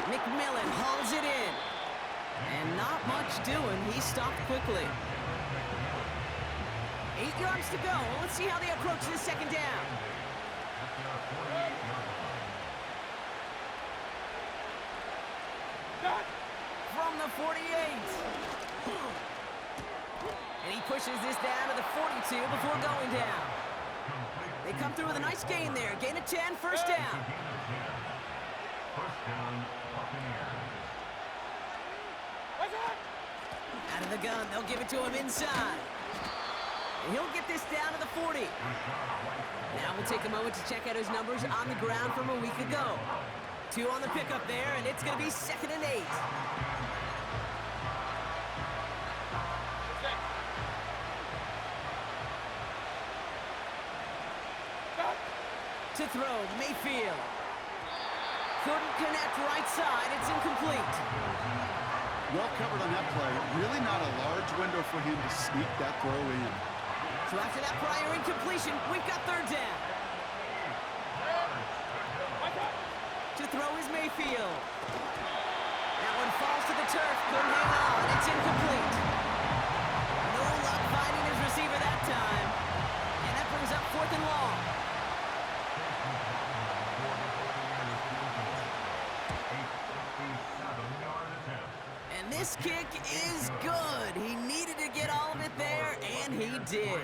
McMillan hauls it in. And not much doing. He stopped quickly. 8 yards to go. Let's see how they approach this second down. From the 48. And he pushes this down to the 42 before going down. They come through with a nice gain there. Gain of 10, first down. Out of the gun, they'll give it to him inside. And he'll get this down to the 40. Now we'll take a moment to check out his numbers on the ground from a week ago. 2 on the pickup there, and it's going to be 2nd and 8. To throw, Mayfield. Couldn't connect right side. It's incomplete. Well covered on that play. Really not a large window for him to sneak that throw in. So after that prior incompletion, we've got 3rd down. To throw is Mayfield. That one falls to the turf. Couldn't hang on. It's incomplete. No luck finding his receiver that time. And that brings up 4th and long. And this kick is good. He needed to get all of it there, and he did.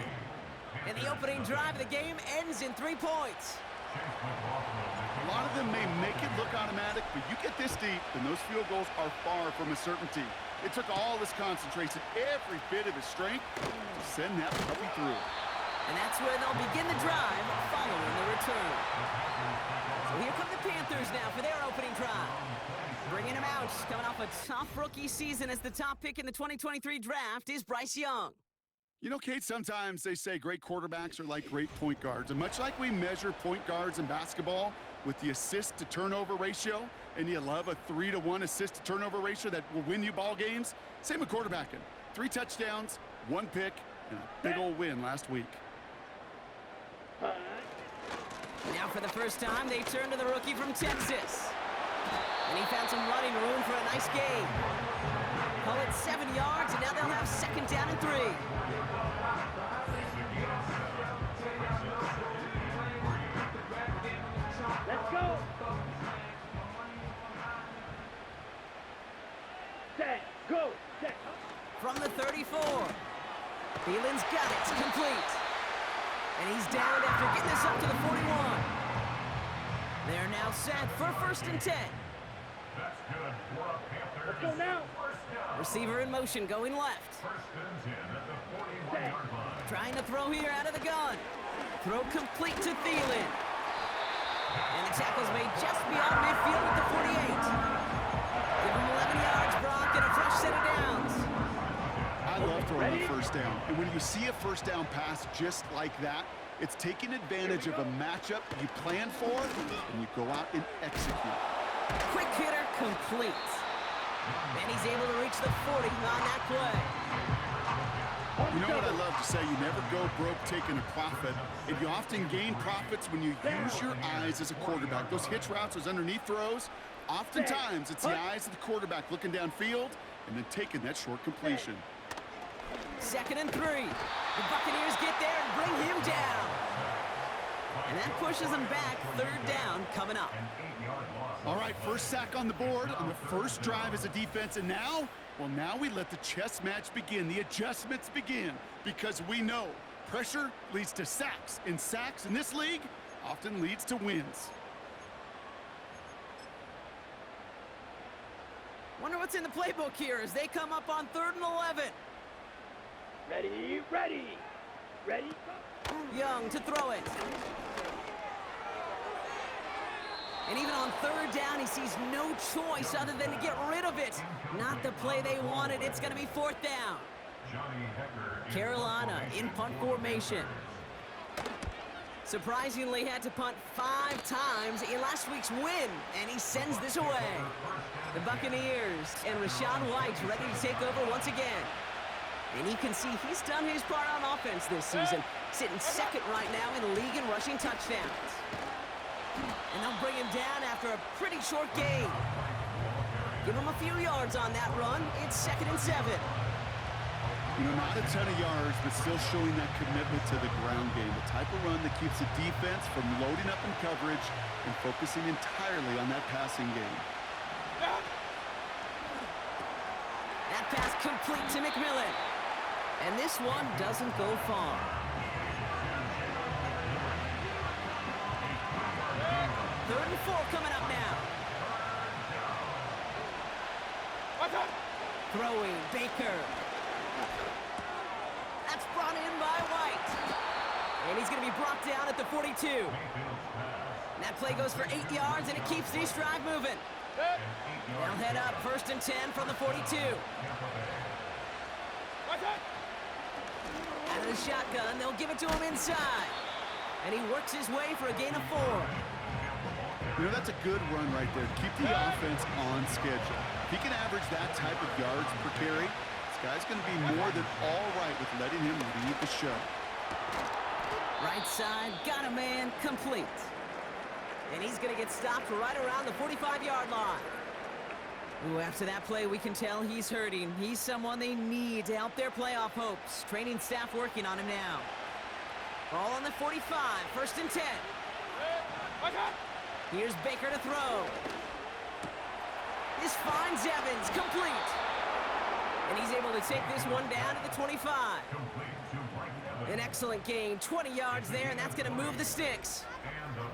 And the opening drive of the game ends in 3 points. A lot of them may make it look automatic, but you get this deep, and those field goals are far from a certainty. It took all his concentration, every bit of his strength, to send that puppy through. And that's where they'll begin the drive following the return. So here come the Panthers now for their opening drive. Bringing him out, coming off a tough rookie season as the top pick in the 2023 draft is Bryce Young. You know, Kate, sometimes they say great quarterbacks are like great point guards. And much like we measure point guards in basketball with the assist-to-turnover ratio, and you love a 3-to-1 assist-to-turnover ratio that will win you ball games, same with quarterbacking. 3 touchdowns, 1 pick, and a big old win last week. Now for the first time, they turn to the rookie from Texas. And he found some running room for a nice gain. Call it 7 yards, and now they'll have 2nd down and 3. Let's go. Set, go, set. From the 34. Thielen's got it, complete. And he's down after getting this up to the 41. They're now set for 1st and 10. That's good for a Panthers. Let's go now. Receiver in motion, going left. 1st and 10 at the 41-yard line. Trying to throw here out of the gun. Throw complete to Thielen. And the tackle's made just beyond midfield at the 48. Give him 11 yards, Brock, and a fresh set of downs. I love throwing a 1st down. And when you see a 1st down pass just like that, it's taking advantage of a matchup you plan for, and you go out and execute. Quick hitter complete. And he's able to reach the 40 on that play. You know what I love to say? You never go broke taking a profit. And you often gain profits when you use your eyes as a quarterback. Those hitch routes, those underneath throws, oftentimes it's the eyes of the quarterback looking downfield and then taking that short completion. 2nd and 3. The Buccaneers get there and bring him down. And that pushes them back. 3rd down coming up. All right, 1st sack on the board on the 1st drive as a defense. And now, well, now we let the chess match begin. The adjustments begin because we know pressure leads to sacks. And sacks in this league often leads to wins. Wonder what's in the playbook here as they come up on 3rd and 11. Ready, ready. Ready, go. Young to throw it. And even on 3rd down, he sees no choice other than to get rid of it. Not the play they wanted. It's going to be 4th down. Carolina in punt formation. Surprisingly had to punt 5 times in last week's win, and he sends this away. The Buccaneers and Rachaad White ready to take over once again. And you can see he's done his part on offense this season, sitting 2nd right now in the league in rushing touchdowns. And they'll bring him down after a pretty short game. Give him a few yards on that run. It's 2nd and 7. You know, not a ton of yards, but still showing that commitment to the ground game. The type of run that keeps the defense from loading up in coverage and focusing entirely on that passing game. That pass complete to McMillan. And this one doesn't go far. Third and 4 coming up now. Throwing, Baker. That's brought in by White. And he's going to be brought down at the 42. And that play goes for 8 yards, and it keeps these drive moving. They'll head up 1st and 10 from the 42. Out of the shotgun, they'll give it to him inside. And he works his way for a gain of 4. You know, that's a good run right there to keep the offense on schedule. If he can average that type of yards per carry, this guy's going to be more than all right with letting him lead the show. Right side, got a man, complete. And he's going to get stopped right around the 45-yard line. Ooh, after that play, we can tell he's hurting. He's someone they need to help their playoff hopes. Training staff working on him now. Ball on the 45, 1st and 10. Here's Baker to throw. This finds Evans, complete. And he's able to take this one down to the 25. An excellent gain, 20 yards there, and that's going to move the sticks.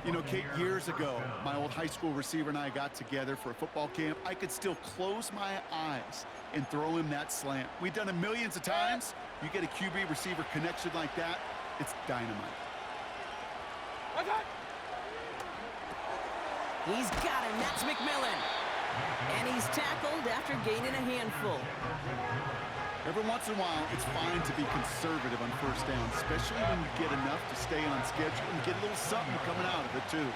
You know, Kate, years ago, my old high school receiver and I got together for a football camp. I could still close my eyes and throw him that slant. We've done it millions of times. You get a QB receiver connection like that, it's dynamite. He's got him, that's McMillan. And he's tackled after gaining a handful. Every once in a while, it's fine to be conservative on 1st down, especially when you get enough to stay on schedule and get a little something coming out of it, too.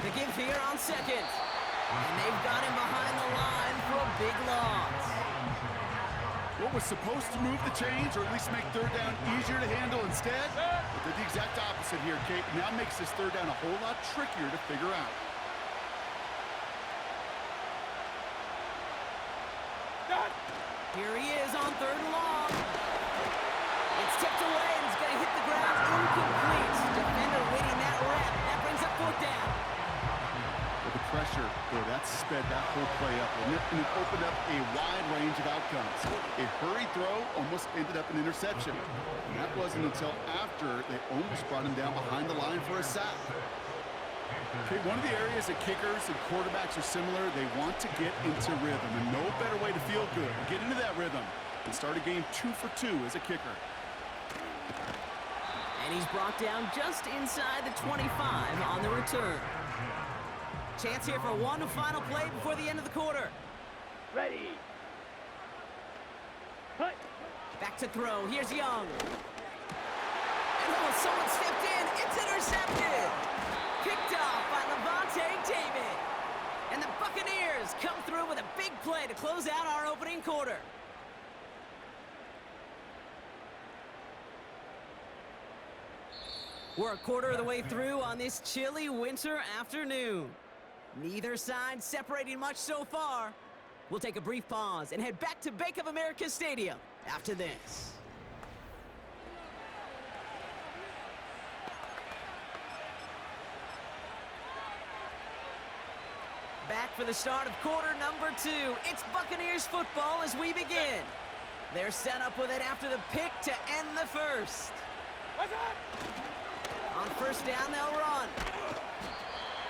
The give here on 2nd. And they've got him behind the line for a big loss. What was supposed to move the chains, or at least make 3rd down easier to handle instead, but did the exact opposite here, Kate. Now makes this 3rd down a whole lot trickier to figure out. Here he is on 3rd and long. It's tipped away, and he's going to hit the ground incomplete. Defender waiting that rep. That brings up 4th down. With the pressure, boy, that sped that whole play up, and it opened up a wide range of outcomes. A hurried throw almost ended up an interception. And that wasn't until after they almost brought him down behind the line for a sack. Okay, one of the areas that kickers and quarterbacks are similar, they want to get into rhythm, and no better way to feel good, get into that rhythm, and start a game 2 for 2 as a kicker. And he's brought down just inside the 25 on the return. Chance here for one final play before the end of the quarter. Ready. Cut. Back to throw. Here's Young. And oh, someone stepped in. It's intercepted. Picked off by Levante David. And the Buccaneers come through with a big play to close out our opening quarter. We're a quarter of the way through on this chilly winter afternoon. Neither side separating much so far. We'll take a brief pause and head back to Bank of America Stadium after this. Back for the start of quarter number 2. It's Buccaneers football as we begin. They're set up with it after the pick to end the first. On 1st down, they'll run.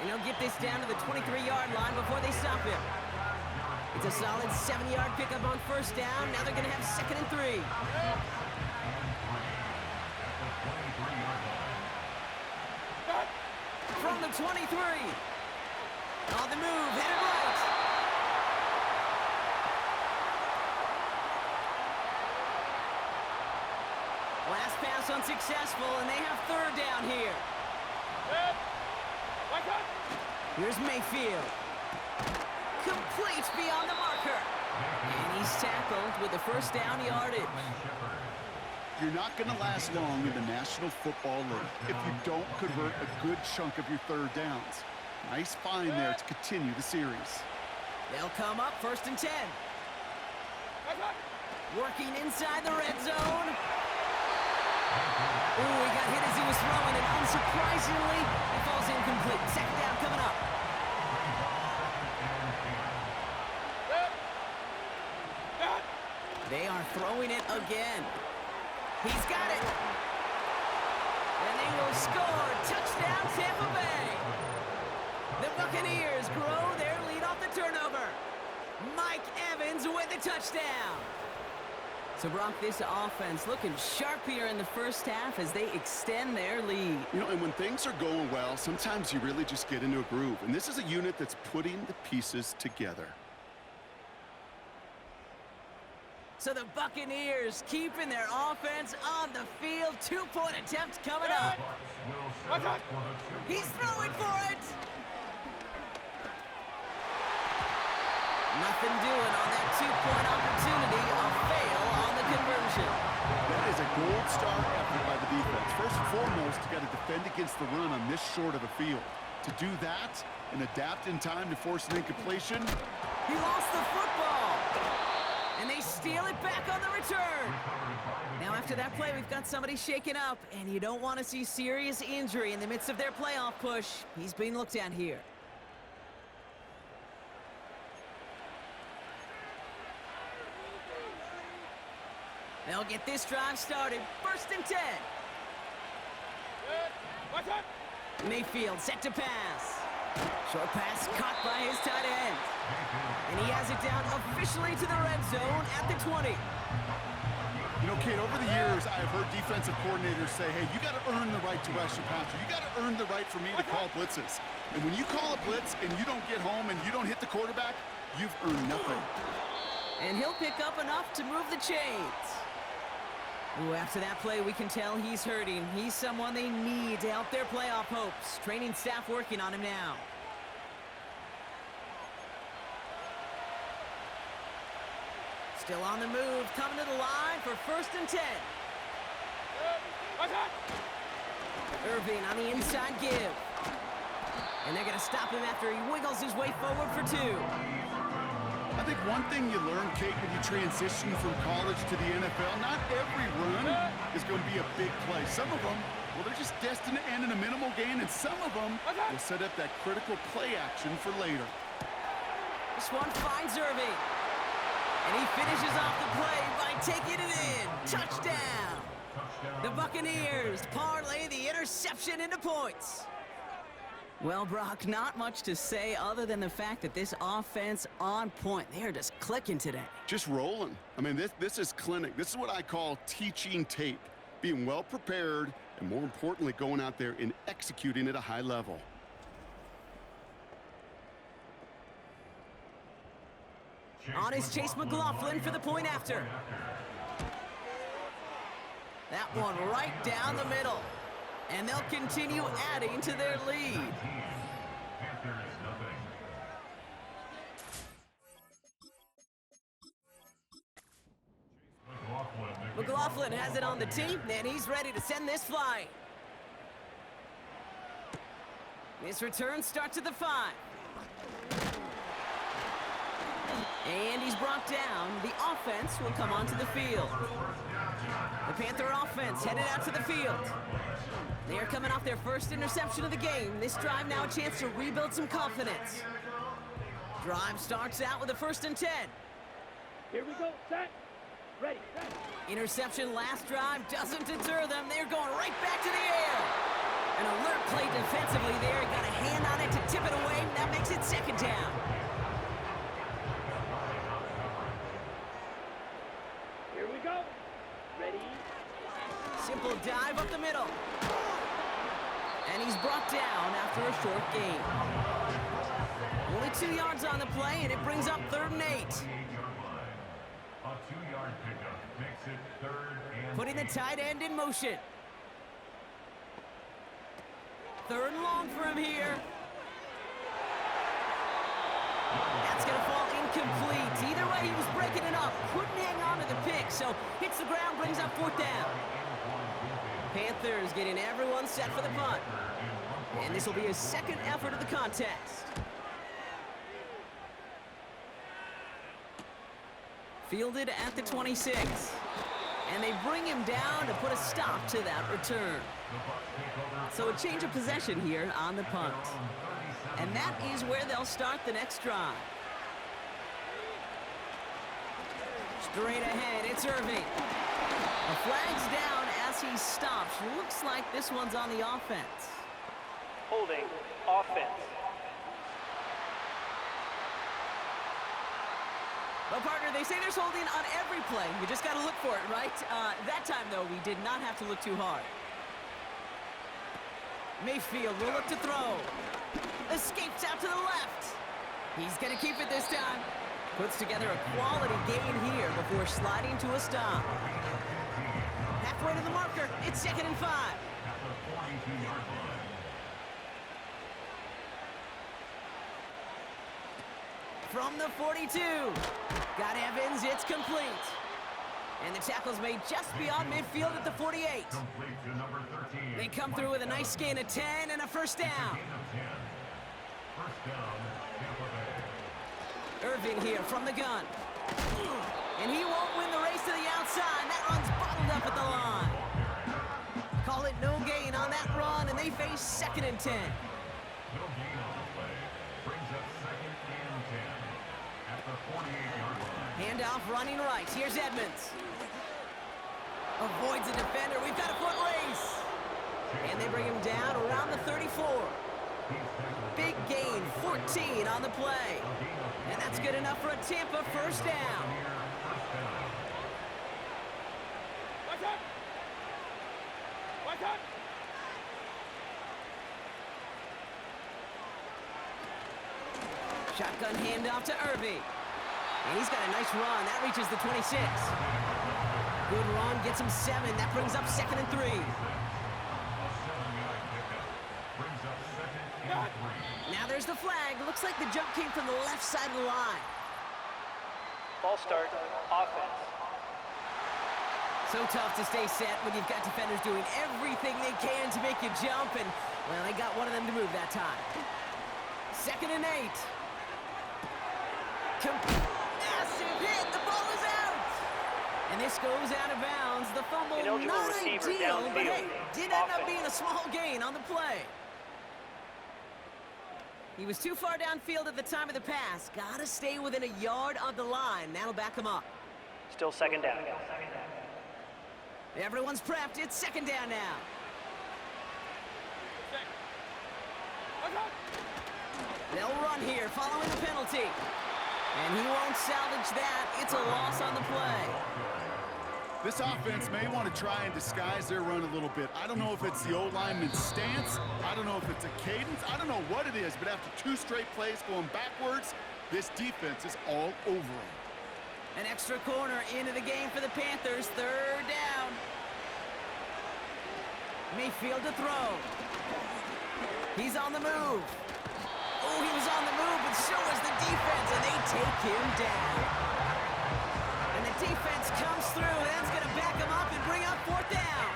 And he'll get this down to the 23-yard line before they stop him. It's a solid 7-yard pickup on 1st down. Now they're going to have 2nd and 3. From the 23. On the move, headed right. Last pass unsuccessful, and they have 3rd down here. Here's Mayfield. Complete beyond the marker. And he's tackled with the 1st down yardage. You're not going to last long in the National Football League if you don't convert a good chunk of your 3rd downs. Nice find there to continue the series. They'll come up 1st and 10. Working inside the red zone. Ooh, he got hit as he was throwing, and unsurprisingly, it falls incomplete. 2nd down coming up. They are throwing it again. He's got it. And they will score. Touchdown, Tampa Bay. The Buccaneers grow their lead off the turnover. Mike Evans with the touchdown. So, Brock, this offense looking sharp here in the first half as they extend their lead. You know, and when things are going well, sometimes you really just get into a groove. And this is a unit that's putting the pieces together. So the Buccaneers keeping their offense on the field. 2-point attempt coming up. He's throwing for it. Nothing doing on that 2-point opportunity. A fail on the conversion. That is a gold star effort by the defense. First and foremost, you got to defend against the run on this short of a field. To do that and adapt in time to force an incompletion. He lost the football. And they steal it back on the return. Now after that play, we've got somebody shaken up, and you don't want to see serious injury in the midst of their playoff push. He's being looked at here. They'll get this drive started. 1st and 10. Mayfield set to pass. Short pass caught by his tight end. And he has it down officially to the red zone at the 20. You know, Kate, over the years, I've heard defensive coordinators say, hey, you got to earn the right to rush your passer. You got to earn the right for me to call blitzes. And when you call a blitz and you don't get home and you don't hit the quarterback, you've earned nothing. And he'll pick up enough to move the chains. Ooh, after that play, we can tell he's hurting. He's someone they need to help their playoff hopes. Training staff working on him now. Still on the move, coming to the line for 1st and 10. Irving on the inside give. And they're going to stop him after he wiggles his way forward for 2. I think one thing you learn, Kate, when you transition from college to the NFL, not every run is going to be a big play. Some of them, well, they're just destined to end in a minimal gain, and some of them will set up that critical play action for later. This one finds Irving. And he finishes off the play by taking it in. Touchdown! The Buccaneers parlay the interception into points. Well, Brock, not much to say other than the fact that this offense on point. They are just clicking today. Just rolling. I mean, this is clinic. This is what I call teaching tape. Being well prepared, and more importantly, going out there and executing at a high level. On is Chase McLaughlin for the point after. That one right down the middle. And they'll continue adding to their lead. McLaughlin has it on the tee, and he's ready to send this flying. This return starts at the 5. And he's brought down. The offense will come onto the field. The Panther offense headed out to the field. They are coming off their first interception of the game. This drive now a chance to rebuild some confidence. Drive starts out with a 1st and 10. Here we go, set, ready, set. Interception last drive doesn't deter them. They're going right back to the air. An alert play defensively there. Got a hand on it to tip it away. That makes it 2nd down. Here we go, ready. Simple dive up the middle. And he's brought down after a short gain. Only 2 yards on the play, and it brings up 3rd and 8. A 2-yard pickup makes it 3rd and Putting the tight end in motion. 3rd and long for him here. That's going to fall incomplete. Either way, he was breaking it up. Couldn't hang on to the pick, so hits the ground, brings up 4th down. Panthers getting everyone set for the punt. And this will be his second effort of the contest. Fielded at the 26. And they bring him down to put a stop to that return. So a change of possession here on the punt. And that is where they'll start the next drive. Straight ahead, it's Irving. The flag's down as he stops. Looks like this one's on the offense. Holding. Offense. Well, partner, they say there's holding on every play. You just got to look for it, right? That time, though, we did not have to look too hard. Mayfield will look to throw. Escapes out to the left. He's going to keep it this time. Puts together a quality gain here before sliding to a stop. Halfway to the marker. It's 2nd and 5. From the 42. Got Evans, it's complete. And the tackle's made just beyond midfield at the 48. They come through with a nice gain of 10 and a first down. Irving here from the gun. And he won't win the race to the outside. That run's bottled up at the line. Call it no gain on that run, and they face 2nd and 10. No gain on the play. Brings up 2nd and 10 at the 48-yard line. Handoff running right. Here's Edmonds. Avoids a defender. We've got a foot race. And they bring him down around the 34. Big gain, 14 on the play. And that's good enough for a Tampa first down. Shotgun handoff to Irving. And he's got a nice run. That reaches the 26. Good run, gets him 7. That brings up 2nd and 3. Now there's the flag. Looks like the jump came from the left side of the line. Ball start. Offense. So tough to stay set when you've got defenders doing everything they can to make you jump, and, well, they got one of them to move that time. 2nd and 8. Massive hit. The ball is out. And this goes out of bounds. The fumble, Ineligible not receiver ideal, but downfield. hey, did end up Offense. being a small gain on the play. He was too far downfield at the time of the pass. Gotta stay within a yard of the line. That'll back him up. Still 2nd down. Everyone's prepped. It's 2nd down now. They'll run here following the penalty. And he won't salvage that. It's a loss on the play. This offense may want to try and disguise their run a little bit. I don't know if it's the O-lineman's stance. I don't know if it's a cadence. I don't know what it is, but after 2 straight plays going backwards, this defense is all over them. An extra corner into the game for the Panthers. 3rd down. Mayfield to throw. He's on the move. Oh, he was on the move, but so was the defense, and they take him down. And the defense comes through, and that's going to back him up and bring up 4th down.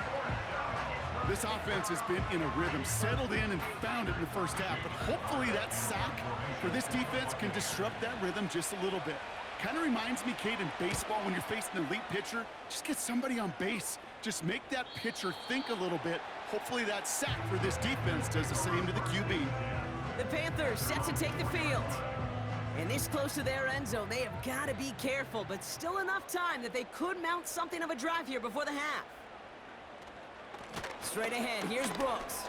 This offense has been in a rhythm, settled in and found it in the first half, but hopefully that sack for this defense can disrupt that rhythm just a little bit. Kind of reminds me, Kate, in baseball when you're facing an elite pitcher, just get somebody on base. Just make that pitcher think a little bit. Hopefully that sack for this defense does the same to the QB. The Panthers set to take the field. And this close to their end zone, they have got to be careful, but still enough time that they could mount something of a drive here before the half. Straight ahead, here's Brooks.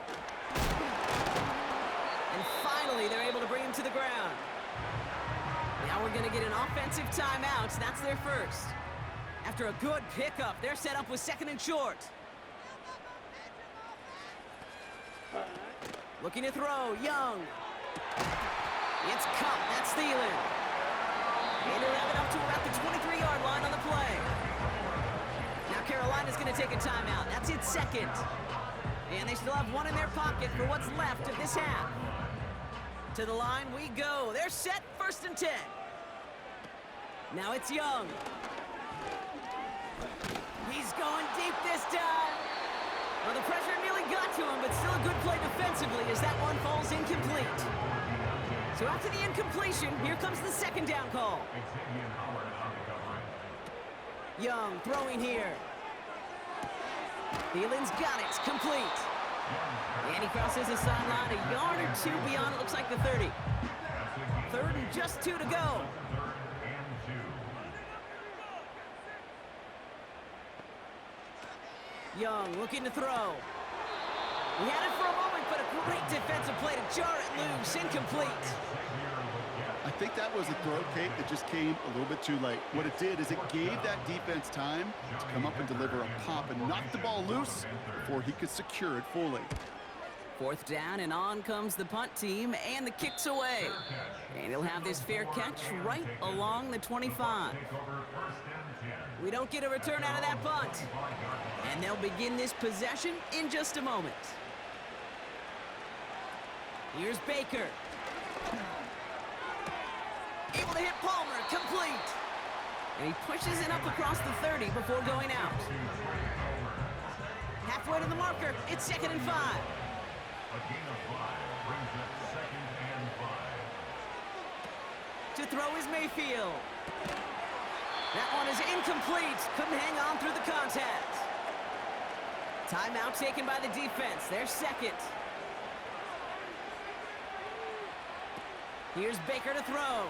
And finally, they're able to bring him to the ground. Now we're going to get an offensive timeout. That's their first. After a good pickup, they're set up with 2nd and short. Looking to throw, Young. It's Cup, that's Thielen. And they'll have it up to about the 23-yard line on the play. Now Carolina's going to take a timeout. That's its 2nd. And they still have 1 in their pocket for what's left of this half. To the line we go. They're set, 1st and 10. Now it's Young. He's going deep this time. Well, the pressure nearly got to him, but still a good play defensively as that one So after the incompletion, here comes the second down call. Young throwing here. Thielen's got it. Complete. And he crosses the sideline a yard or two beyond, it looks like the 30. Third and just 2 to go. Young looking to throw. He had it for a moment, but a great defensive play to jar it loose. Incomplete. I think that was a throw, Kate, that just came a little bit too late. What it did is it gave that defense time to come up and deliver a pop and knock the ball loose before he could secure it fully. Fourth down, and on comes the punt team, and the kick's away. And he'll have this fair catch right along the 25. We don't get a return out of that punt. And they'll begin this possession in just a moment. Here's Baker. Able to hit Palmer, complete. And he pushes it up across the 30 before going out. Halfway to the marker, it's 2nd and 5. A gain of 5 brings up 2nd and 5. To throw is Mayfield. That one is incomplete. Couldn't hang on through the contact. Timeout taken by the defense. Their second. Here's Baker to throw.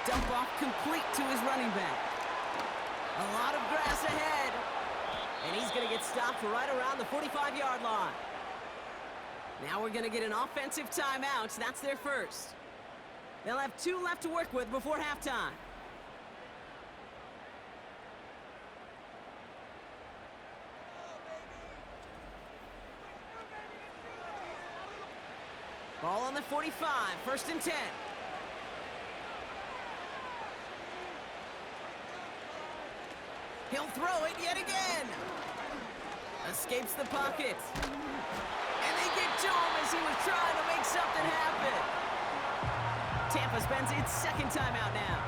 Dump off complete to his running back. A lot of grass ahead. And he's going to get stopped right around the 45-yard line. Now we're going to get an offensive timeout. That's their first. They'll have 2 left to work with before halftime. Ball on the 45, 1st and 10. He'll throw it yet again. Escapes the pocket. And they get to him as he was trying to make something happen. Tampa spends its second timeout now.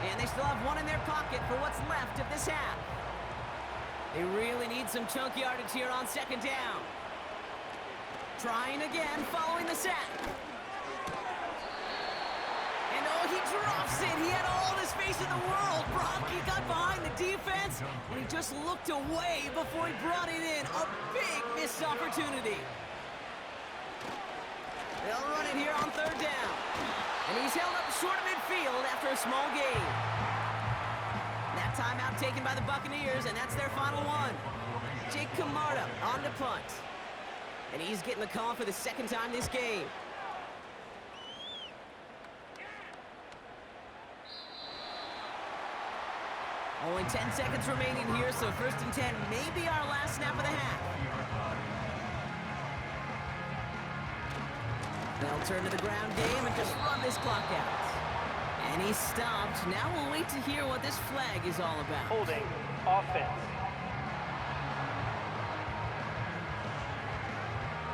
And they still have 1 in their pocket for what's left of this half. They really need some chunk yardage here on 2nd down. Trying again, following the sack. And oh, he drops it. He had all the space in the world. Brock, he got behind the defense, and he just looked away before he brought it in. A big missed opportunity. They'll run it here on 3rd down. And he's held up short of midfield after a small gain. That timeout taken by the Buccaneers, and that's their final one. Jake Camarda on the punt. And he's getting the call for the 2nd time this game. Only 10 seconds remaining here, so 1st and 10 may be our last snap of the half. They'll turn to the ground game and just run this clock out. And he's stopped. Now we'll wait to hear what this flag is all about. Holding. Offense.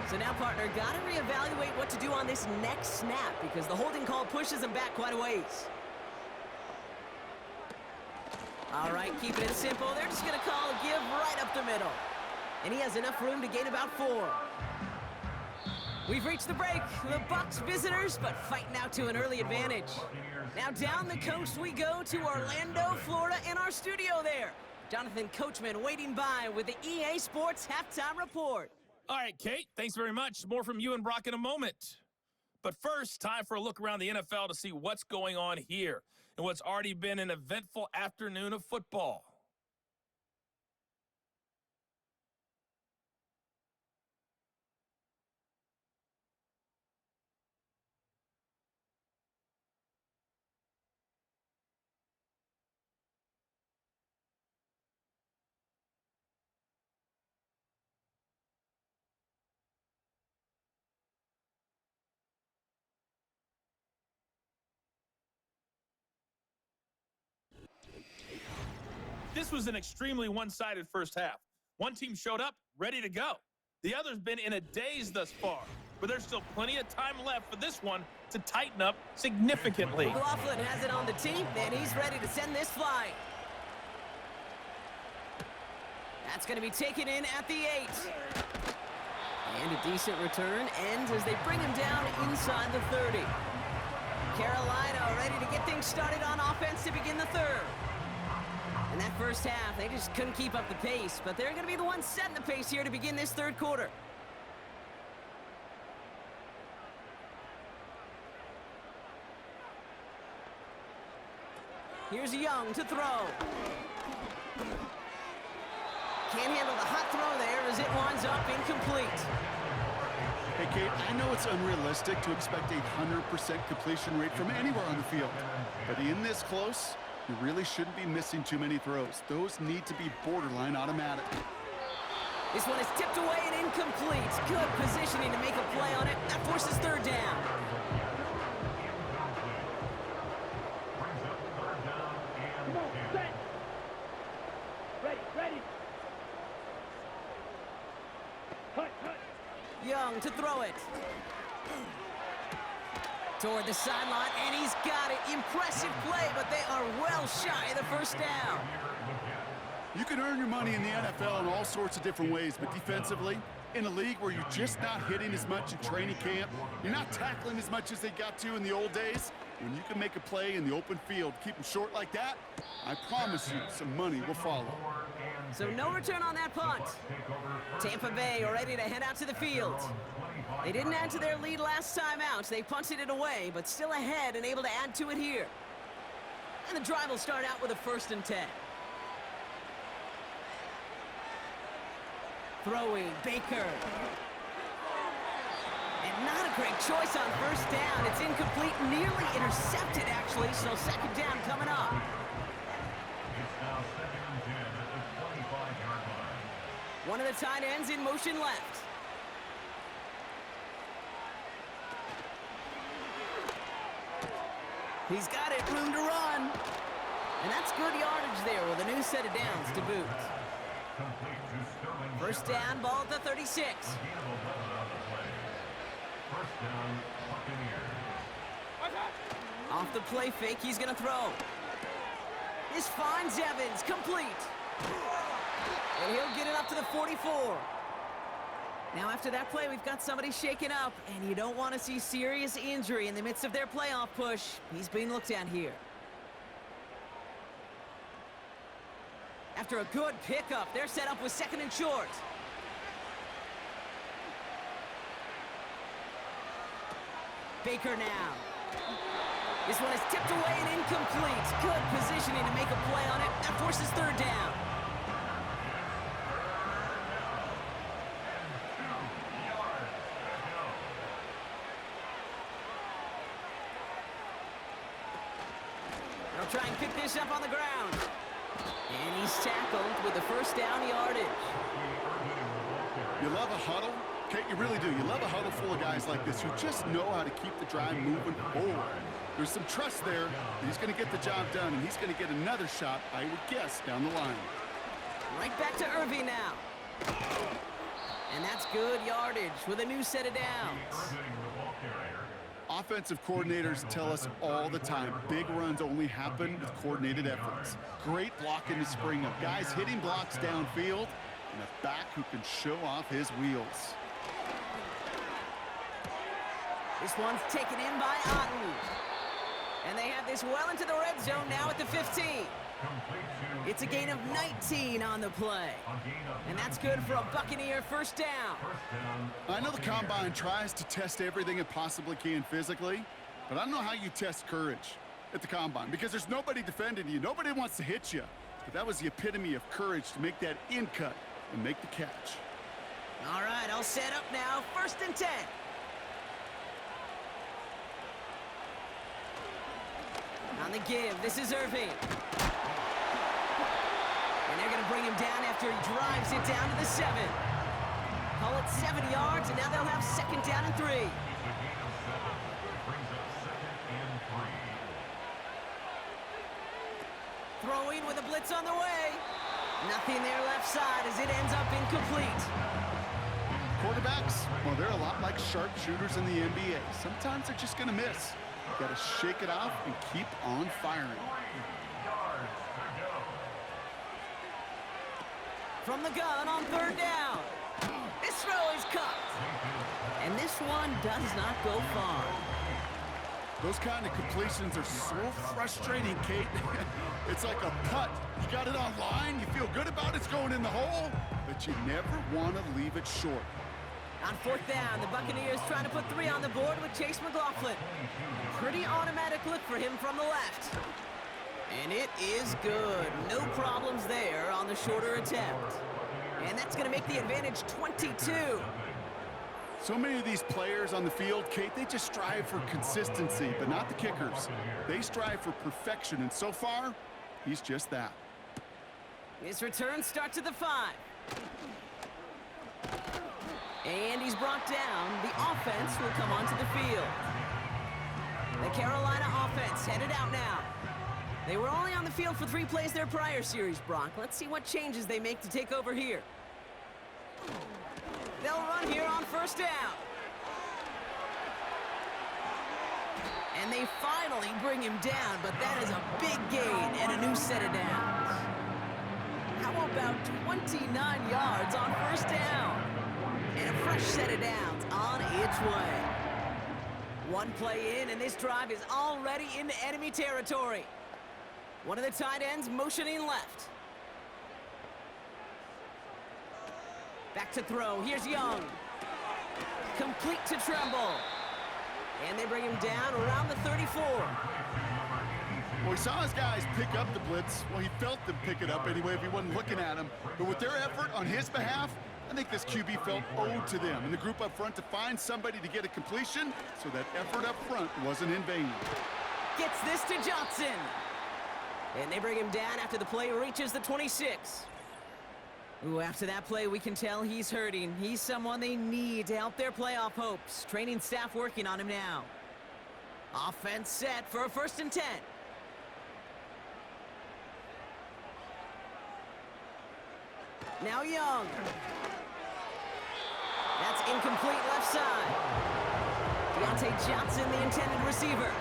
So now, partner, got to reevaluate what to do on this next snap because the holding call pushes him back quite a ways. All right, keeping it simple. They're just going to call a give right up the middle. And he has enough room to gain about 4. We've reached the break. The Bucs visitors, but fighting out to an early advantage. Now down the coast we go to Orlando, Florida, in our studio there. Jonathan Coachman waiting by with the EA Sports Halftime Report. All right, Kate, thanks very much. More from you and Brock in a moment. But first, time for a look around the NFL to see what's going on here in what's already been an eventful afternoon of football. This was an extremely one-sided first half. One team showed up, ready to go. The other's been in a daze thus far, but there's still plenty of time left for this one to tighten up significantly. McLaughlin has it on the team, and he's ready to send this flying. That's going to be taken in at the 8. And a decent return ends as they bring him down inside the 30. Carolina ready to get things started on offense to begin the third. In that first half, they just couldn't keep up the pace, but they're going to be the ones setting the pace here to begin this third quarter. Here's Young to throw. Can't handle the hot throw there as it winds up incomplete. Hey, Kate, I know it's unrealistic to expect a 100% completion rate from anywhere on the field. But in this close, you really shouldn't be missing too many throws. Those need to be borderline automatic. This one is tipped away and incomplete. Good positioning to make a play on it. That forces third down. Come on, set. Ready. Cut. Young to throw it. Toward the sideline, and he's got it. Impressive play, but they are well shy of the first down. You can earn your money in the NFL in all sorts of different ways, but defensively, in a league where you're just not hitting as much in training camp, you're not tackling as much as they got to in the old days, when you can make a play in the open field, keep them short like that, I promise you some money will follow. So no return on that punt. Tampa Bay are ready to head out to the field. They didn't add to their lead last time out. They punted it away, but still ahead and able to add to it here. And the drive will start out with a 1st and 10. Throwing, Baker. And not a great choice on first down. It's incomplete, nearly intercepted, actually, so second down coming up. It's now 2nd and 10 at the 25-yard line. One of the tight ends in motion left. He's got it, room to run. And that's good yardage there with a new set of downs to boot. First down, ball at the 36. First down, Buccaneers. Off the play fake, he's going to throw. This finds Evans, complete. And he'll get it up to the 44. Now after that play, we've got somebody shaken up, and you don't want to see serious injury in the midst of their playoff push. He's being looked at here. After a good pickup, they're set up with 2nd and short. Baker now. This one is tipped away and incomplete. Good positioning to make a play on it. That forces third down. They'll try and pick this up on the ground. And he's tackled with the first down yardage. You love a huddle? Kate, you really do. You love a huddle full of guys like this who just know how to keep the drive moving forward. There's some trust there that he's going to get the job done, and he's going to get another shot, I would guess, down the line. Right back to Irving now. And that's good yardage with a new set of downs. Offensive coordinators tell us all the time, big runs only happen with coordinated efforts. Great blocking to spring up. Guys hitting blocks downfield, and a back who can show off his wheels. This one's taken in by Otten. And they have this well into the red zone now at the 15. It's a gain of 19 on the play. And that's good for a Buccaneer first down. I know the Combine tries to test everything it possibly can physically, but I don't know how you test courage at the Combine because there's nobody defending you. Nobody wants to hit you. But that was the epitome of courage to make that in cut and make the catch. All right, I'll set up now. 1st and 10. On the give, this is Irving. And they're going to bring him down after he drives it down to the 7. Call it 7 yards, and now they'll have 2nd down and 3. Throwing with a blitz on the way. Nothing there left side as it ends up incomplete. Quarterbacks, well, they're a lot like sharpshooters in the NBA. Sometimes they're just going to miss. Got to shake it off and keep on firing. From the gun on 3rd down. This This throw is caught. And this one does not go far. Those kind of completions are so frustrating, Kate. It's like a putt. You got it on line, you feel good about it's going in the hole, but you never want to leave it short. On fourth down, the Buccaneers trying to put 3 on the board with Chase McLaughlin. Pretty automatic look for him from the left. And it is good. No problems there on the shorter attempt. And that's going to make the advantage 22. So many of these players on the field, Kate, they just strive for consistency, but not the kickers. They strive for perfection, and so far, he's just that. His return starts at the 5. And he's brought down. The offense will come onto the field. The Carolina offense headed out now. They were only on the field for 3 plays their prior series, Brock. Let's see what changes they make to take over here. They'll run here on first down. And they finally bring him down, but that is a big gain and a new set of downs. How about 29 yards on first down? And a fresh set of downs on its way. 1 play in, and this drive is already into enemy territory. One of the tight ends motioning left. Back to throw. Here's Young. Complete to Tremble. And they bring him down around the 34. Well, he saw his guys pick up the blitz. Well, he felt them pick it up anyway if he wasn't looking at him. But with their effort on his behalf, I think this QB felt owed to them and the group up front to find somebody to get a completion, so that effort up front wasn't in vain. Gets this to Johnson. And they bring him down after the play reaches the 26. Ooh, after that play, we can tell he's hurting. He's someone they need to help their playoff hopes. Training staff working on him now. Offense set for a 1st and 10. Now Young. That's incomplete left side. Deontay Johnson, the intended receiver.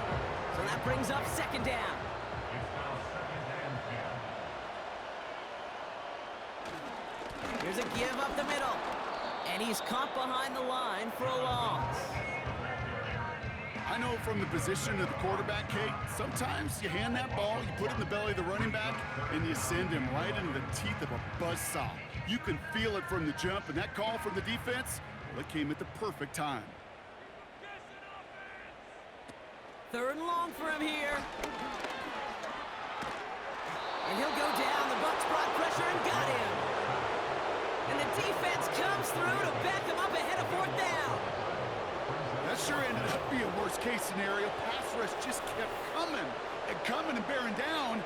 So that brings up 2nd down. Here's a give up the middle. And he's caught behind the line for a loss. I know from the position of the quarterback, Kate, sometimes you hand that ball, you put it in the belly of the running back, and you send him right into the teeth of a buzzsaw. You can feel it from the jump, and that call from the defense, well, it came at the perfect time. 3rd and long for him here. And he'll go down. The Bucs brought pressure and got him. And the defense comes through to back him up ahead of 4th down. That sure ended up being a worst-case scenario. Pass rush just kept coming and bearing down,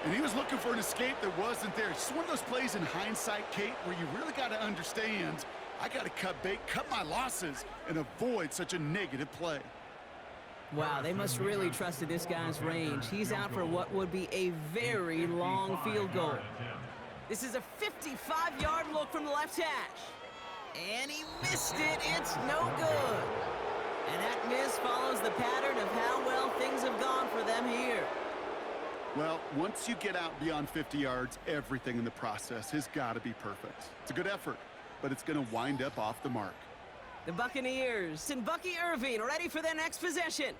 and he was looking for an escape that wasn't there. It's just one of those plays in hindsight, Kate, where you really got to understand, I got to cut bait, cut my losses, and avoid such a negative play. Wow, they must really trusted this guy's range. He's out for what would be a very long field goal. This is a 55-yard look from the left hash. And he missed it. It's no good. And that miss follows the pattern of how well things have gone for them here. Well, once you get out beyond 50 yards, everything in the process has got to be perfect. It's a good effort, but it's going to wind up off the mark. The Buccaneers and Bucky Irving ready for their next possession.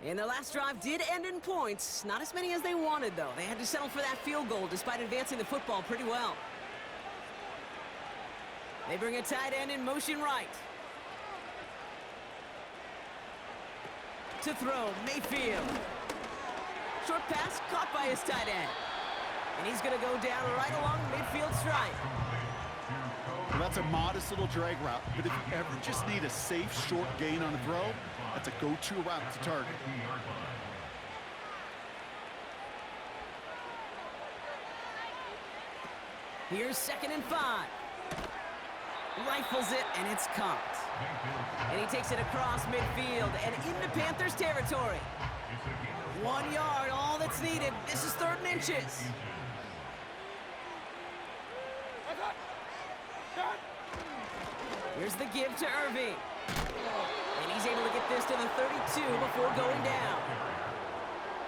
And their last drive did end in points. Not as many as they wanted, though. They had to settle for that field goal despite advancing the football pretty well. They bring a tight end in motion right. To throw, Mayfield. Short pass caught by his tight end. And he's going to go down right along the midfield stripe. Well, that's a modest little drag route, but if you ever just need a safe, short gain on a throw, that's a go-to route to target. Here's 2nd and 5. Rifles it, and it's caught. And he takes it across midfield and into Panthers territory. 1 yard, all that's needed. This is 3rd and inches. Here's the give to Irving. And he's able to get this to the 32 before going down.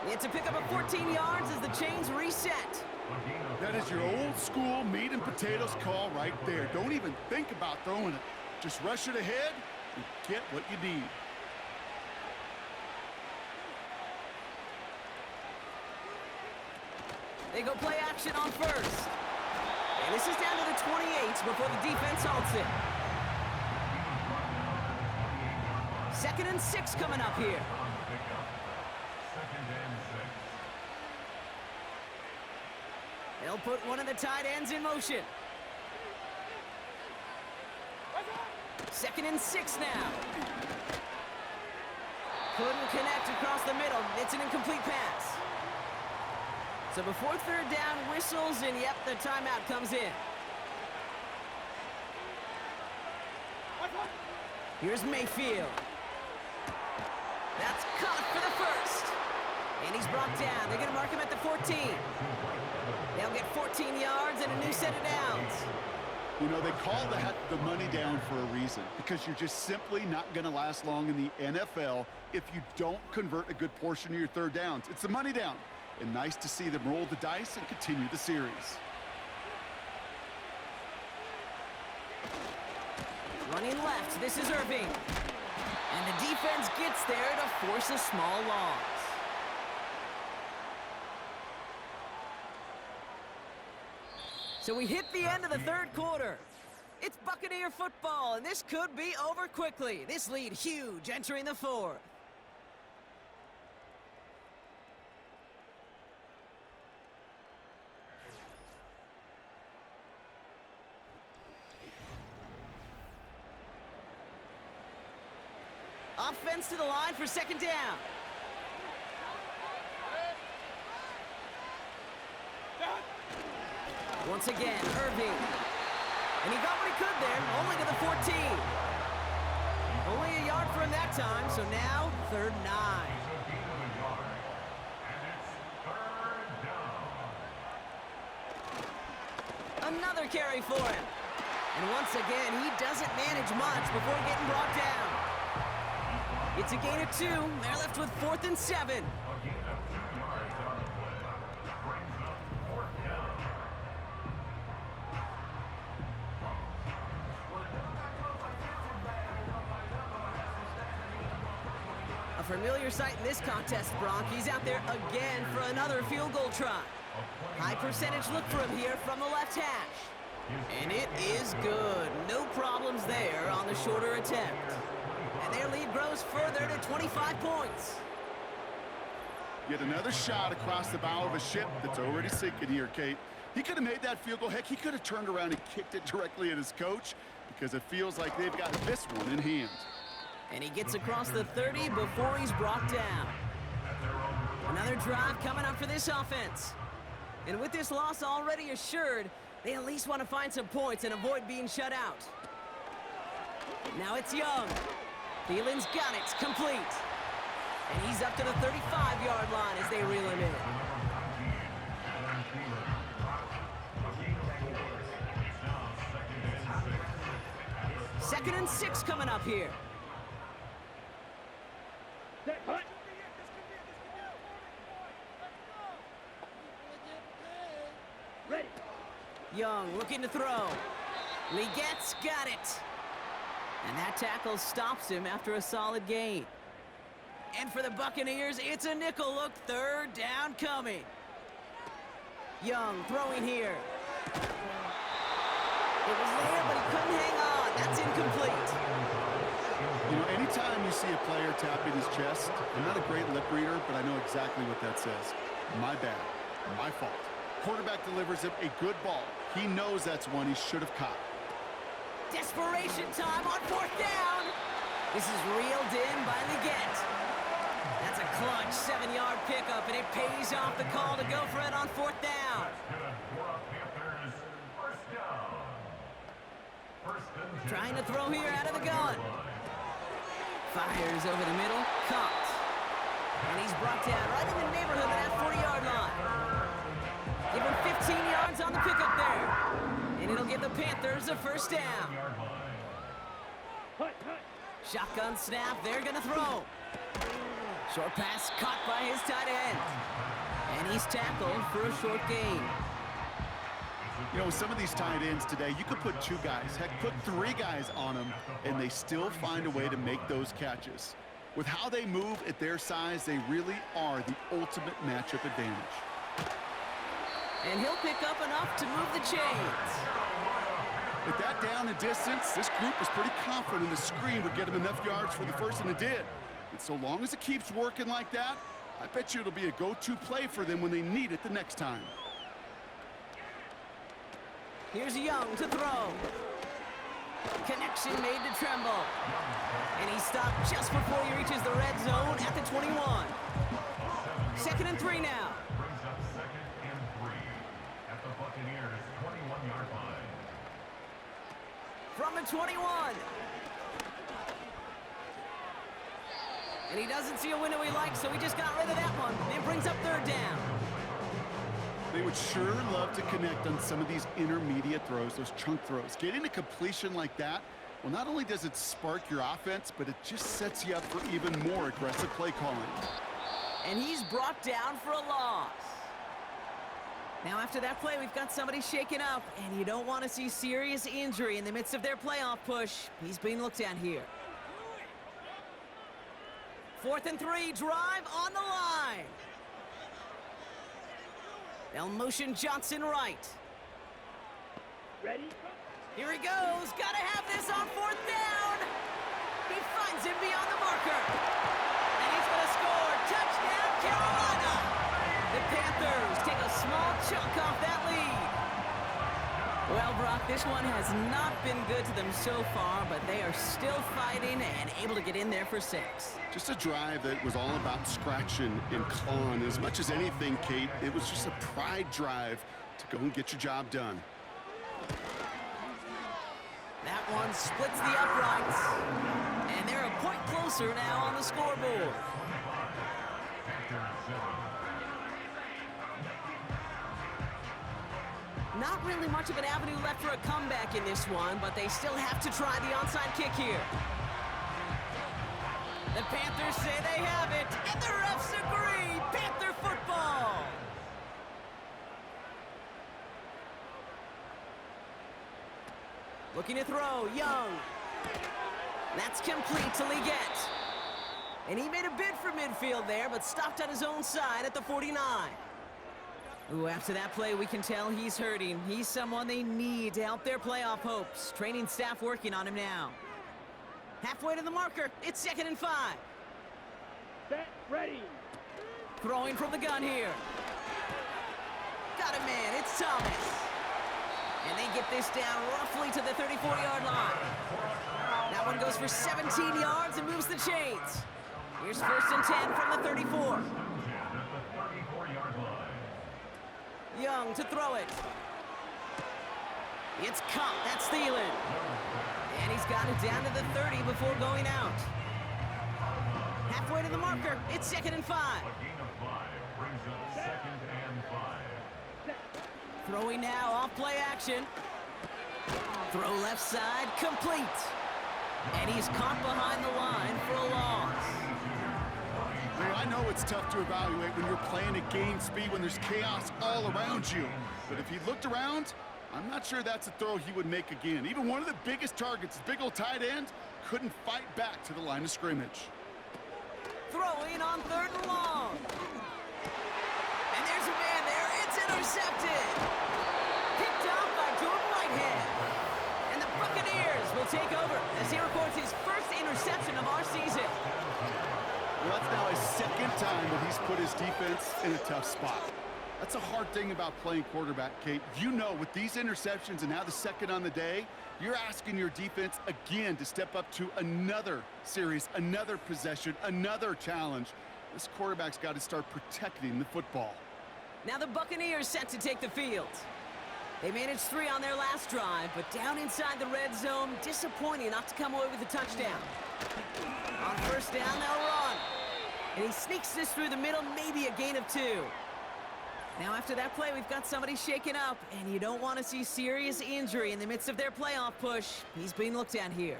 It's a pickup of 14 yards as the chains reset. That is your old school meat and potatoes call right there. Don't even think about throwing it. Just rush it ahead and get what you need. They go play action on first. And this is down to the 28 before the defense halts it. 2nd and 6 coming up here. They'll put one of the tight ends in motion. 2nd and 6 now. Couldn't connect across the middle. It's an incomplete pass. So before 3rd down whistles, and yep, the timeout comes in. Here's Mayfield. That's caught for the first. And he's brought down. They're going to mark him at the 14. They'll get 14 yards and a new set of downs. You know, they call that the money down for a reason, because you're just simply not going to last long in the NFL if you don't convert a good portion of your 3rd downs. It's the money down. And nice to see them roll the dice and continue the series. Running left, this is Irving. And the defense gets there to force a small loss. So we hit the end of the 3rd quarter. It's Buccaneer football, and this could be over quickly. This lead huge entering the 4th. Offense to the line for 2nd down. Once again, Irving. And he got what he could there, only to the 14. Only a yard for him that time, so now 3rd and 9. Another carry for him. And once again, he doesn't manage much before getting brought down. It's a gain of 2. They're left with 4th and 7. A familiar sight in this contest, Bronk. He's out there again for another field goal try. High percentage look for him here from the left hash. And it is good. No problems there on the shorter attempt. And their lead grows further to 25 points. Yet another shot across the bow of a ship that's already sinking here, Kate. He could have made that field goal. Heck, he could have turned around and kicked it directly at his coach, because it feels like they've got this one in hand. And he gets across the 30 before he's brought down. Another drive coming up for this offense. And with this loss already assured, they at least want to find some points and avoid being shut out. Now it's Young. Thielen's got it, complete. And he's up to the 35-yard line as they reel him in. 2nd and 6 coming up here. Ready. Young looking to throw. Legette's got it. And that tackle stops him after a solid gain. And for the Buccaneers, it's a nickel look. 3rd down coming. Young throwing here. It was there, but he couldn't hang on. That's incomplete. You know, anytime you see a player tapping his chest, I'm not a great lip reader, but I know exactly what that says. My bad. My fault. Quarterback delivers him a good ball. He knows that's one he should have caught. Desperation time on 4th down. This is reeled in by Legette. That's a clutch 7-yard pickup, and it pays off the call to go for it on 4th down. Trying to throw here out of the gun. Fires over the middle, caught. And he's brought down right in the neighborhood of that 40-yard line. Give him 15 yards on the pickup there. And it'll give the Panthers a 1st down. Shotgun snap, they're gonna throw. Short pass caught by his tight end. And he's tackled for a short gain. You know, some of these tight ends today, you could put 2 guys, heck, put 3 guys on them, and they still find a way to make those catches. With how they move at their size, they really are the ultimate matchup advantage. And he'll pick up enough to move the chains. With that down and distance, this group was pretty confident the screen would get him enough yards for the first, and it did. And so long as it keeps working like that, I bet you it'll be a go-to play for them when they need it the next time. Here's Young to throw. Connection made to Tremble. And he stopped just before he reaches the red zone at the 21. 2nd and 3 now. Brings up 2nd and 3 at the Buccaneers' 21-yard line. From the 21. And he doesn't see a window he likes, so he just got rid of that one. It brings up 3rd down. They would sure love to connect on some of these intermediate throws, those chunk throws. Getting a completion like that, well, not only does it spark your offense, but it just sets you up for even more aggressive play calling. And he's brought down for a loss. Now after that play, we've got somebody shaken up, and you don't want to see serious injury in the midst of their playoff push. He's being looked at here. 4th and 3, drive on the line. They'll motion Johnson right. Ready? Here he goes. Gotta have this on 4th down. He finds him beyond the marker. And he's gonna score. Touchdown, Carolina. The Panthers take a small chunk off that lead. Well, Brock, this one has not been good to them so far, but they are still fighting and able to get in there for 6. Just a drive that was all about scratching and clawing. As much as anything, Kate, it was just a pride drive to go and get your job done. That one splits the uprights. And they're a point closer now on the scoreboard. Not really much of an avenue left for a comeback in this one, but they still have to try the onside kick here. The Panthers say they have it, and the refs agree. Panther football. Looking to throw, Young. That's complete to Leggett. And he made a bid for midfield there, but stopped on his own side at the 49. Ooh, after that play, we can tell he's hurting. He's someone they need to help their playoff hopes. Training staff working on him now. Halfway to the marker, it's 2nd and 5. Set, ready. Throwing from the gun here. Got a man, it's Thomas. And they get this down roughly to the 34-yard line. That one goes for 17 yards and moves the chains. Here's 1st and 10 from the 34. Young to throw it. It's caught. That's Thielen. And he's got it down to the 30 before going out. Halfway to the marker. It's 2nd and 5. Throwing now off play action. Throw left side. Complete. And he's caught behind the line for a loss. I know it's tough to evaluate when you're playing at game speed, when there's chaos all around you. But if he looked around, I'm not sure that's a throw he would make again. Even one of the biggest targets, big old tight end, couldn't fight back to the line of scrimmage. Throwing on 3rd and long. And there's a man there. It's intercepted. Picked off by Jordan Whitehead. And the Buccaneers will take over as he records his first interception of our season. Well, that's now his 2nd time that he's put his defense in a tough spot. That's a hard thing about playing quarterback, Kate. You know, with these interceptions and now the 2nd on the day, you're asking your defense again to step up to another series, another possession, another challenge. This quarterback's got to start protecting the football. Now the Buccaneers set to take the field. They managed 3 on their last drive, but down inside the red zone, disappointing not to come away with a touchdown. On 1st down, they'll run. And he sneaks this through the middle, maybe a gain of 2. Now after that play, we've got somebody shaken up, and you don't want to see serious injury in the midst of their playoff push. He's being looked at here.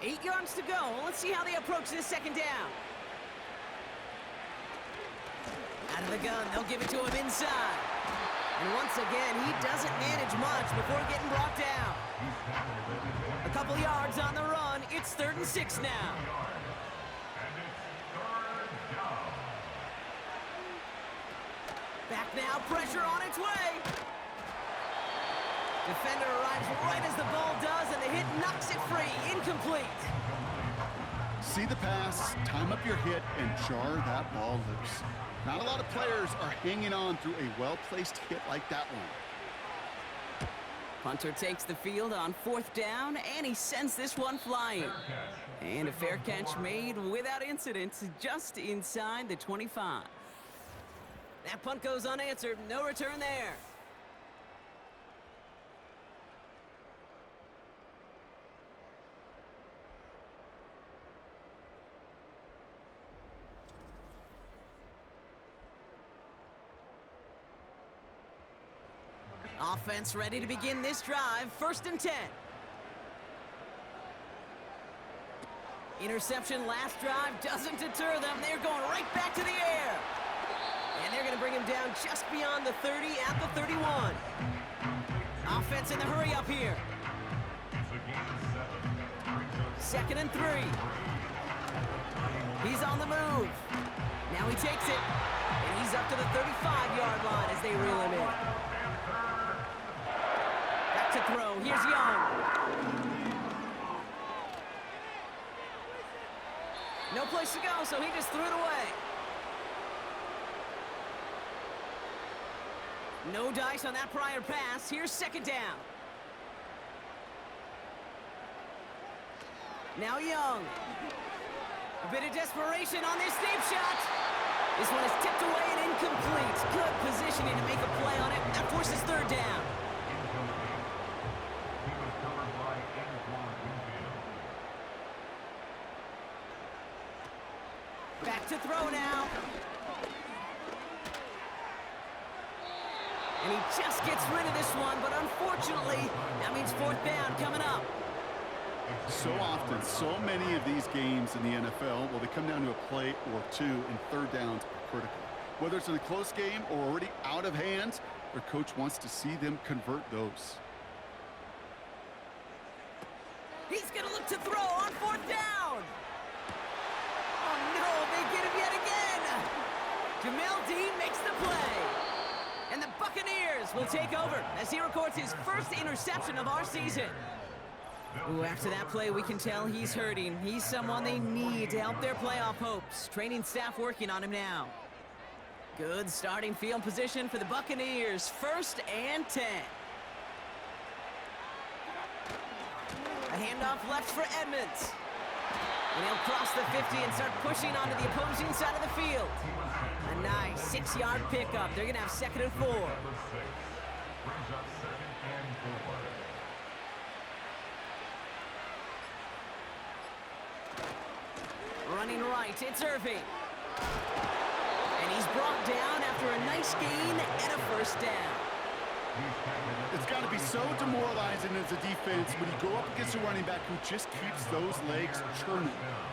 8 yards to go. Let's see how they approach this 2nd down. Out of the gun, they'll give it to him inside. And once again, he doesn't manage much before getting brought down. A couple yards on the run. It's 3rd and 6 now. Back now, pressure on its way. Defender arrives right as the ball does, and the hit knocks it free. Incomplete. See the pass, time up your hit, and jar that ball loose. Not a lot of players are hanging on through a well-placed hit like that one. Punter takes the field on 4th down, and he sends this one flying. And a fair catch made without incident, just inside the 25. That punt goes unanswered. No return there. Offense ready to begin this drive. 1st and 10. Interception last drive doesn't deter them. They're going right back to the air. And they're going to bring him down just beyond the 30 at the 31. Offense in the hurry up here. 2nd and 3. He's on the move. Now he takes it. And he's up to the 35-yard line as they reel him in. Back to throw. Here's Young. No place to go, so he just threw it away. No dice on that prior pass. Here's 2nd down. Now Young. A bit of desperation on this deep shot. This one is tipped away and incomplete. Good positioning to make a play on it. That forces 3rd down. Back to throw now. And he just gets rid of this one, but unfortunately, that means 4th down coming up. So often, so many of these games in the NFL, well, they come down to a play or two, and 3rd downs are critical. Whether it's in a close game or already out of hand, their coach wants to see them convert those. He's going to look to throw on 4th down. Oh, no, they get him yet again. Jamel Dean makes the play. And the Buccaneers will take over as he records his 1st interception of our season. Ooh, after that play, we can tell he's hurting. He's someone they need to help their playoff hopes. Training staff working on him now. Good starting field position for the Buccaneers. 1st and 10. A handoff left for Edmonds. And he'll cross the 50 and start pushing onto the opposing side of the field. A nice 6-yard pickup. They're going to have 2nd and 4. Running right, it's Irving. And he's brought down after a nice gain and a 1st down. It's got to be so demoralizing as a defense when you go up against a running back who just keeps those legs churning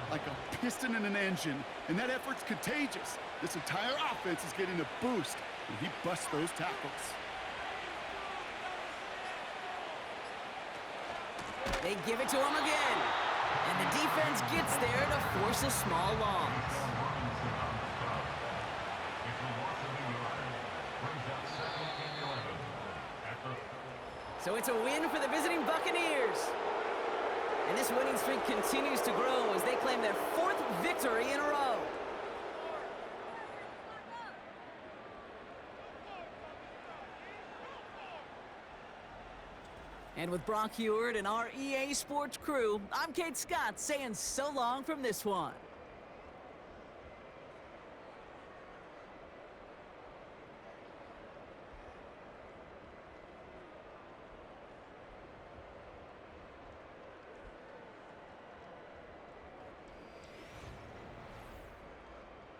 like a piston in an engine, and that effort's contagious. This entire offense is getting a boost when he busts those tackles. They give it to him again. And the defense gets there to force a small loss. So it's a win for the visiting Buccaneers. And this winning streak continues to grow as they claim their 4th victory in a row. And with Brock Heward and our EA Sports crew, I'm Kate Scott saying so long from this one.